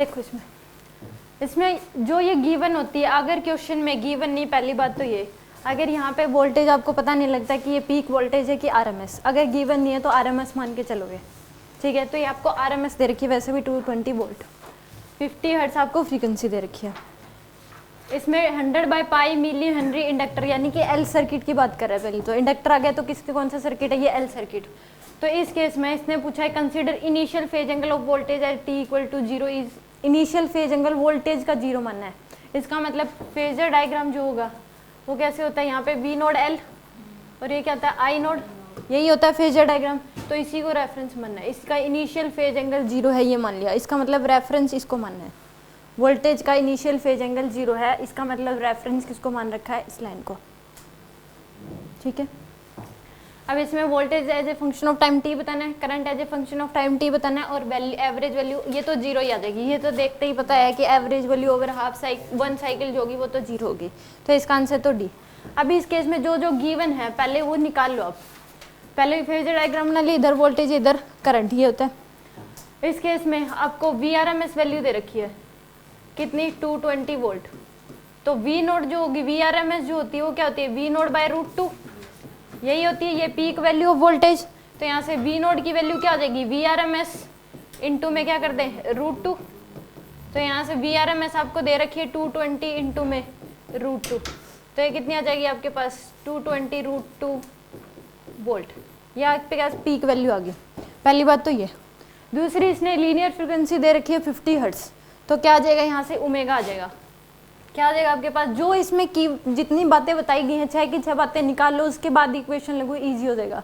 देखो इसमें जो ये गिवन होती है, अगर क्वेश्चन में गिवन नहीं, पहली बात तो ये, अगर यहाँ पे वोल्टेज आपको पता नहीं लगता कि ये पीक वोल्टेज है कि आरएमएस, अगर गिवन नहीं है तो आरएमएस मान के चलोगे, ठीक है। तो ये आपको आरएमएस दे रखी है, वैसे भी 220 वोल्ट, 50 हर्ट्ज आपको फ्रीक्वेंसी दे रखी है। इसमें 100 by pi milli henry inductor, यानी कि एल सर्किट की बात कर रहे हैं। पहले तो इंडक्टर आ गया, तो किसके कौन सा सर्किट है, ये एल सर्किट। तो इस केस में इसने पूछा है consider initial phase angle of voltage at t equal to 0 is, initial phase angle voltage का 0 मानना है। इसका मतलब फेजर डायग्राम जो होगा वो कैसे होता है, यहाँ पे वी नोड एल और ये क्या होता है आई नोड, यही होता है फेजर डायग्राम। तो इसी को रेफरेंस मानना है। इसका इनिशियल फेज एंगल 0 है ये मान लिया, इसका मतलब रेफरेंस इसको मानना है। वोल्टेज का इनिशियल फेज एंगल 0 है, इसका मतलब रेफरेंस किसको मान रखा है, इस लाइन को, ठीक है। अब इसमें voltage as a function of time t बताना है, current as a function of time t बताना है, और वैल्यू एवरेज वैल्यू ये तो 0 ही आ जाएगी। ये तो देखते ही पता है कि average value over half cycle 1 cycle जो होगी वो तो 0 होगी, तो इसका आंसर तो डी। अभी इस केस में जो जो गिवन है पहले वो निकाल लो। आप पहले फेजर डायग्राम बना ली, इधर वोल्टेज इधर करंट, ये होता है। इस केस में आपको V R M S value दे रखी है कितनी, 220 वोल्ट। तो वी नोट जो होगी, वी आर एम एस जो होती है वो क्या होती है, वी नोट बाय √2, यही होती है ये पीक वैल्यू ऑफ वोल्टेज। तो यहाँ से वी नोट की वैल्यू क्या आ जाएगी, V R M S into में क्या कर दें √2। तो यहाँ से वी आर एम एस आपको दे रखी है 220 इंटू में √2, तो ये कितनी आ जाएगी आपके पास 220 √2 वोल्ट। ये आपके पास पीक वैल्यू आ गई, पहली बात तो ये। दूसरी, इसने लीनियर फ्रिक्वेंसी दे रखी है 50 हर्ट्ज, तो क्या आ जाएगा यहाँ से ओमेगा आ जाएगा। क्या आ जाएगा आपके पास, जो इसमें की जितनी बातें बताई गई हैं 6 की 6 बातें निकाल लो, उसके बाद इक्वेशन लगो, इजी हो जाएगा।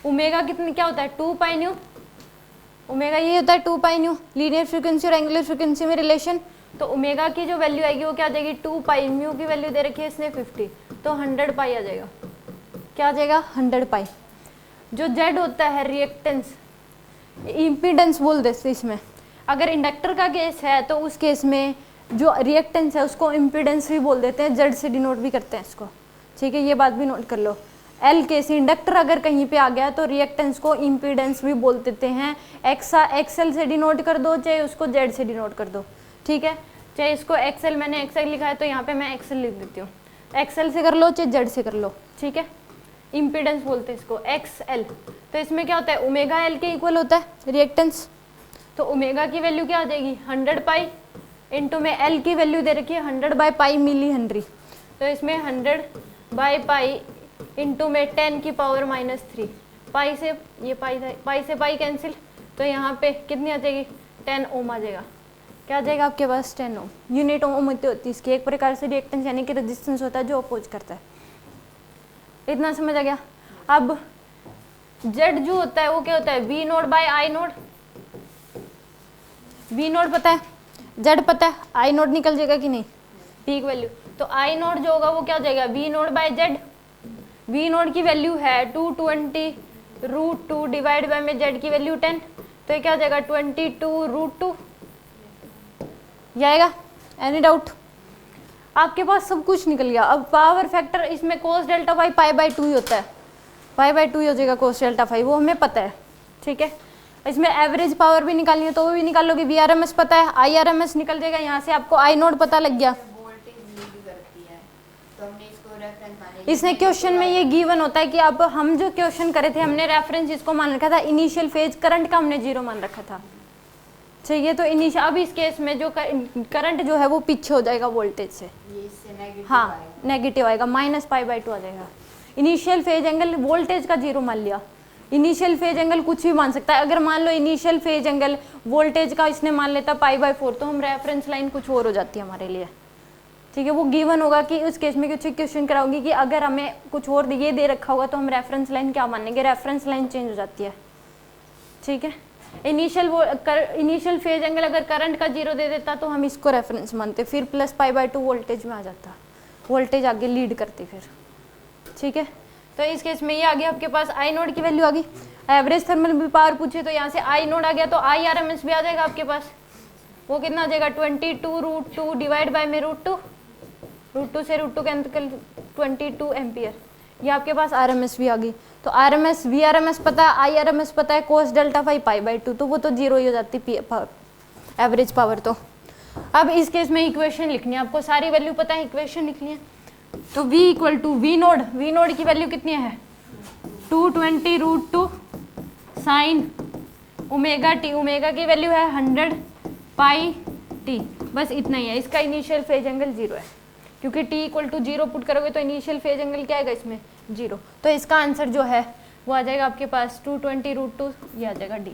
ओमेगा कितनी क्या होता है 2 पाई न्यू, ओमेगा ये होता है 2 पाई न्यू, लीनियर फ्रिक्वेंसी और एंगुलर फ्रिक्वेंसी में रिलेशन। तो ओमेगा की जो वैल्यू आएगी वो क्या आ जाएगी 2 पाई, म्यू की वैल्यू दे रखी है इसने 50, तो 100 पाई आ जाएगा। क्या आ जाएगा 100 पाई। जो जेड होता है रिएक्टेंस, इम्पीडेंस बोल देते इसमें। अगर इंडक्टर का केस है तो उस केस में जो रिएक्टेंस है उसको इम्पीडेंस भी बोल देते हैं, जेड से डिनोट भी करते हैं इसको, ठीक है। ये बात भी नोट कर लो। एल केस इंडक्टर अगर कहीं पे आ गया तो रिएक्टेंस को इम्पीडेंस भी बोल देते हैं। एक्सएल से डिनोट कर दो, चाहे उसको जेड से डिनोट कर दो, ठीक है। चाहे इसको एक्सएल, मैंने एक्सएल लिखा है तो यहाँ पे मैं एक्सएल लिख देती हूँ, एक्सएल से कर लो चाहे जेड से कर लो, ठीक है। इम्पीडेंस बोलते हैं इसको एक्सएल। तो इसमें क्या होता है ओमेगा एल के इक्वल होता है रिएक्टेंस। तो ओमेगा की वैल्यू क्या आ जाएगी 100 पाई इंटू में एल की वैल्यू दे रखी है 100 बाई पाई मिली हेनरी। तो इसमें 100 बाई पाई इंटू में 10 की पावर -3, पाई से ये पाई से पाई कैंसिल, तो यहाँ पे कितनी आ जाएगी 10 ओम आ जाएगा। क्या आ जाएगा आपके पास 10 ओम। यूनिट ओम होती है इसकी, एक प्रकार से रिएक्टेंस यानी कि रेजिस्टेंस होता है जो अपोज करता है। इतना समझ आ गया। अब जेड जो होता है वो क्या होता है V node by I node. V node पता है, जेड पता है, आई नोड निकल जाएगा कि नहीं पीक वैल्यू। तो आई नोड जो होगा वो क्या हो जाएगा V node by Z. V node की वैल्यू है 220 √2 डिवाइड बाय में जेड की वैल्यू 10, तो ये क्या हो जाएगा 22 √2 जाएगा। एनी डाउट, आपके पास सब कुछ निकल गया। अब पावर फैक्टर इसमें कोस डेल्टा फाई π/2 ही होता है, π/2 ही हो जाएगा कोस डेल्टा फाई, वो हमें पता है, ठीक है। इसमें एवरेज पावर भी निकालनी है तो वो भी निकाल लोगे, वी आर एम एस पता है, आई आर एम एस निकल जाएगा। यहाँ से आपको आई नोड पता लग गया। इसने क्वेश्चन में ये गिवन होता है कि अब हम जो क्वेश्चन करे थे हमने रेफरेंस इसको मान रखा था, इनिशियल फेज करंट का हमने 0 मान रखा था, ठीक है। तो इनिशियल, अब इस केस में जो करंट जो है वो पीछे हो जाएगा वोल्टेज से, हाँ नेगेटिव आएगा, -π/2 आ जाएगा। इनिशियल फेज एंगल वोल्टेज का 0 मान लिया। इनिशियल फेज एंगल कुछ भी मान सकता है, अगर मान लो इनिशियल फेज एंगल वोल्टेज का इसने मान लेता π/4 तो हम रेफरेंस लाइन कुछ और हो जाती है हमारे लिए, ठीक है। वो गिवन होगा कि उस केस में कुछ क्वेश्चन कराओगी कि अगर हमें कुछ और ये दे रखा होगा तो हम रेफरेंस लाइन क्या मानेंगे, रेफरेंस लाइन चेंज हो जाती है, ठीक है। इनिशियल फेज एंगल अगर करंट का 0 दे देता तो हम इसको रेफरेंस मानते, फिर +π/2 वोल्टेज में आ जाता, वोल्टेज आगे लीड करती फिर, ठीक है। तो इस केस में ये आ गया आपके पास आई नोड की वैल्यू आ गई। एवरेज थर्मल पावर पूछे तो यहाँ से आई नोड आ गया, तो आई आर एम एस भी आ जाएगा आपके पास। वो कितना आ जाएगा 22 √2 डिवाइड बाय में √2 से √2 कैंसिल 22 एम्पियर। ये आपके पास आर एम एस भी आ गई। तो R M S V R M S पता है, आई आर एम एस पता है, कोस डेल्टा फाई π/2, तो वो तो 0 ही हो जाती एवरेज पावर। तो अब इस केस में इक्वेशन लिखनी है आपको, सारी वैल्यू पता है, इक्वेशन लिखनी है। तो v equal to V node की वैल्यू कितनी है 220√2 साइन ओमेगा टी, ओमेगा की वैल्यू है 100 पाई टी, बस इतना ही है। इसका इनिशियल फेज एंगल 0 है, क्योंकि t इक्वल टू 0 पुट करोगे तो इनिशियल फेज एंगल क्या आएगा इसमें 0। तो इसका आंसर जो है वो आ जाएगा आपके पास 220√2, ये आ जाएगा d।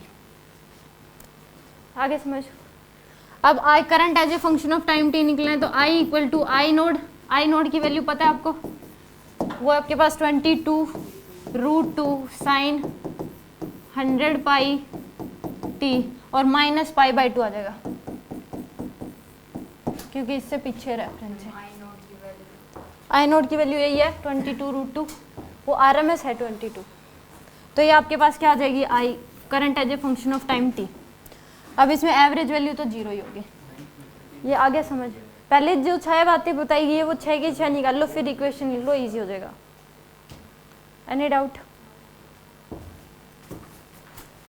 आगे समझ। अब I current as a function of time t निकलना है, तो i equal to I node की वैल्यू पता है आपको, वो आपके पास 22√2 साइन 100 पाई टी और माइनस पाई बाई 2 आ जाएगा, क्योंकि इससे पीछे रेफरेंस है। आई नोड की वैल्यू यही है 22√2, वो RMS है 22। तो ये आपके पास क्या आ जाएगी I current as a function of time t. अब इसमें एवरेज वैल्यू तो 0 ही होगी। ये आगे समझ, पहले जो 6 बातें बताई गई है वो 6 की 6 निकाल लो, फिर इक्वेशन लिख लो, ईजी हो जाएगा। Any doubt?